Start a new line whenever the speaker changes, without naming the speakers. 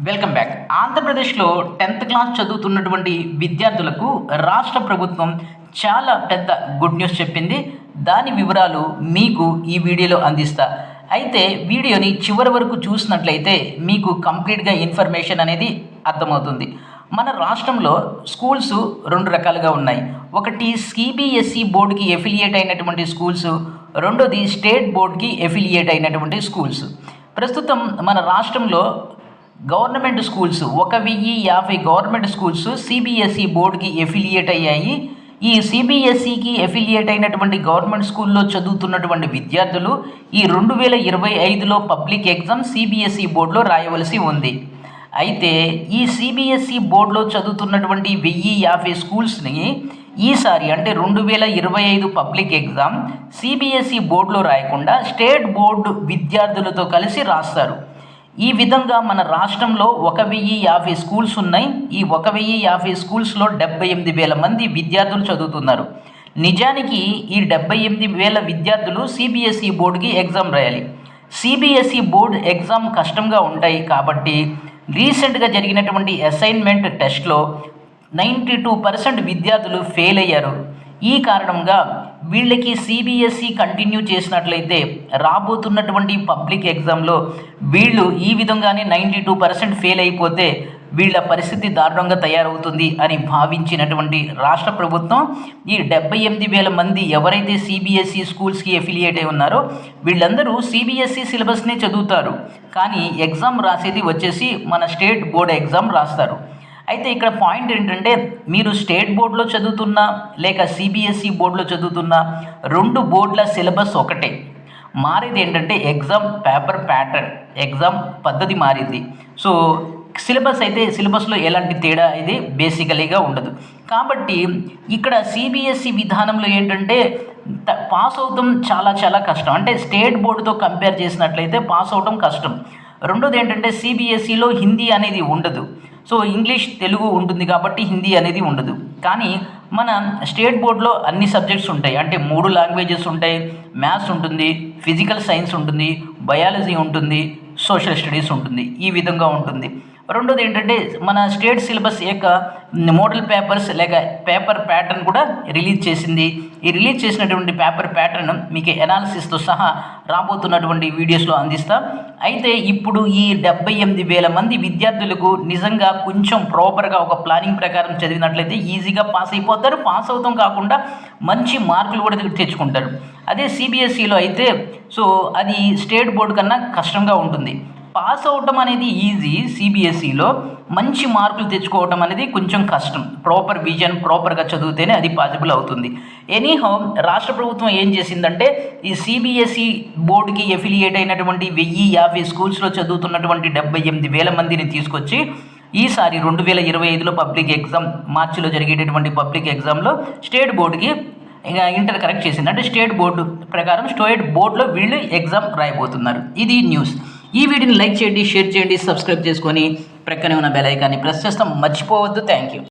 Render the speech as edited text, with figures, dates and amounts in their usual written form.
Welcome back. ఆంధ్రప్రదేశ్లో 10th class చదువుతున్నటువంటి విద్యార్థులకు రాష్ట్ర ప్రభుత్వం చాలా పెద్ద గుడ్ న్యూస్ చెప్పింది. దాని వివరాలు మీకు ఈ వీడియోలో అందిస్తా. అయితే వీడియోని చివరి వరకు చూసినట్లయితే మీకు కంప్లీట్గా ఇన్ఫర్మేషన్ అనేది అర్థమవుతుంది. మన రాష్ట్రంలో స్కూల్స్ 2 రకాలుగా ఉన్నాయి. ఒకటి సిబిఎస్ఈ బోర్డుకి ఎఫిలియేట్ అయినటువంటి స్కూల్స్, రెండోది స్టేట్ బోర్డుకి ఎఫిలియేట్ అయినటువంటి స్కూల్స్. ప్రస్తుతం మన రాష్ట్రంలో government schools 1050 government schools CBSE బోర్డుకి ఎఫిలియేట్ అయ్యాయి. ఈ సిబిఎస్ఈకి ఎఫిలియేట్ అయినటువంటి గవర్నమెంట్ స్కూల్లో చదువుతున్నటువంటి విద్యార్థులు ఈ 2025లో పబ్లిక్ ఎగ్జామ్ సిబిఎస్ఈ బోర్డులో రాయవలసి ఉంది. అయితే ఈ సిబిఎస్ఈ బోర్డులో చదువుతున్నటువంటి 1050 స్కూల్స్ని ఈసారి అంటే 2025 పబ్లిక్ ఎగ్జామ్ సిబిఎస్ఈ బోర్డులో రాయకుండా స్టేట్ బోర్డు విద్యార్థులతో కలిసి రాస్తారు. ఈ విధంగా మన రాష్ట్రంలో 1050 స్కూల్స్ ఉన్నాయి. ఈ 1050 స్కూల్స్లో 78,000 మంది విద్యార్థులు చదువుతున్నారు. నిజానికి ఈ 78,000 విద్యార్థులు సిబిఎస్ఈ బోర్డుకి ఎగ్జామ్ రాయాలి. సిబిఎస్ఈ బోర్డు ఎగ్జామ్ కష్టంగా ఉంటాయి కాబట్టి రీసెంట్గా జరిగినటువంటి అసైన్మెంట్ టెస్ట్లో 92% విద్యార్థులు ఫెయిల్ అయ్యారు. ఈ కారణంగా వీళ్ళకి సిబిఎస్ఈ కంటిన్యూ చేసినట్లయితే రాబోతున్నటువంటి పబ్లిక్ ఎగ్జామ్లో వీళ్ళు ఈ విధంగానే 92% ఫెయిల్ అయిపోతే వీళ్ళ పరిస్థితి దారుణంగా తయారవుతుంది అని భావించినటువంటి రాష్ట్ర ప్రభుత్వం ఈ 78,000 మంది ఎవరైతే సిబిఎస్ఈ స్కూల్స్కి ఎఫిలియేట్ అయి ఉన్నారో వీళ్ళందరూ సిబిఎస్ఈ సిలబస్నే చదువుతారు. కానీ ఎగ్జామ్ రాసేది వచ్చేసి మన స్టేట్ బోర్డు ఎగ్జామ్ రాస్తారు. అయితే ఇక్కడ పాయింట్ ఏంటంటే మీరు స్టేట్ బోర్డులో చదువుతున్నా లేక సిబిఎస్ఈ బోర్డులో చదువుతున్నా 2 బోర్డుల సిలబస్ ఒకటే. మారేది ఏంటంటే ఎగ్జామ్ పేపర్ ప్యాటర్న్, ఎగ్జామ్ పద్ధతి మారింది. సో సిలబస్లో ఎలాంటి తేడా అయితే బేసికలీగా ఉండదు. కాబట్టి ఇక్కడ సిబిఎస్ఈ విధానంలో ఏంటంటే పాస్ అవటం చాలా చాలా కష్టం. అంటే స్టేట్ బోర్డుతో కంపేర్ చేసినట్లయితే పాస్ అవటం కష్టం. రెండోది ఏంటంటే సిబిఎస్ఈలో హిందీ అనేది ఉండదు. సో ఇంగ్లీష్ తెలుగు ఉంటుంది కాబట్టి హిందీ అనేది ఉండదు. కానీ మన స్టేట్ బోర్డులో అన్ని సబ్జెక్ట్స్ ఉంటాయి. అంటే 3 లాంగ్వేజెస్ ఉంటాయి. మ్యాథ్స్ ఉంటుంది, ఫిజికల్ సైన్స్ ఉంటుంది, బయాలజీ ఉంటుంది, సోషల్ స్టడీస్ ఉంటుంది. ఈ విధంగా ఉంటుంది. రెండోది ఏంటంటే మన స్టేట్ సిలబస్ యొక్క మోడల్ పేపర్స్ లేక పేపర్ ప్యాటర్న్ కూడా రిలీజ్ చేసింది. ఈ రిలీజ్ చేసినటువంటి పేపర్ ప్యాటర్న్ మీకు ఎనాలిసిస్తో సహా రాబోతున్నటువంటి వీడియోస్లో అందిస్తా. అయితే ఇప్పుడు ఈ 78,000 మంది విద్యార్థులకు నిజంగా కొంచెం ప్రాపర్గా ఒక ప్లానింగ్ ప్రకారం చదివినట్లయితే ఈజీగా పాస్ అయిపోతారు. పాస్ అవుతాం కాకుండా మంచి మార్కులు కూడా తెచ్చుకుంటారు. అదే సిబిఎస్ఈలో అయితే సో అది స్టేట్ బోర్డు కన్నా కష్టంగా ఉంటుంది. పాస్ అవటం అనేది ఈజీ, సిబిఎస్ఈలో మంచి మార్కులు తెచ్చుకోవటం అనేది కొంచెం కష్టం. ప్రాపర్ విజన్ ప్రాపర్గా చదివితేనే అది పాసిబుల్ అవుతుంది. ఎనీహౌ రాష్ట్ర ప్రభుత్వం ఏం చేసిందంటే ఈ సిబిఎస్ఈ బోర్డుకి ఎఫిలియేట్ అయినటువంటి 1050 స్కూల్స్లో చదువుతున్నటువంటి 78,000 మందిని తీసుకొచ్చి ఈసారి 2025లో పబ్లిక్ ఎగ్జామ్ మార్చిలో జరిగేటటువంటి పబ్లిక్ ఎగ్జామ్లో స్టేట్ బోర్డుకి ఇంటర్ కరెక్ట్ చేసింది. అంటే స్టేట్ బోర్డు ప్రకారం స్టేట్ బోర్డులో వీళ్ళు ఎగ్జామ్ రాయబోతున్నారు. ఇది న్యూస్. ఈ వీడియోని లైక్ చేయండి, షేర్ చేయండి, సబ్స్క్రైబ్ చేసుకొని ప్రక్కనే ఉన్న బెల్ ఐకాన్ని ప్రెస్ చేస్తాం మర్చిపోవద్దు. Thank you.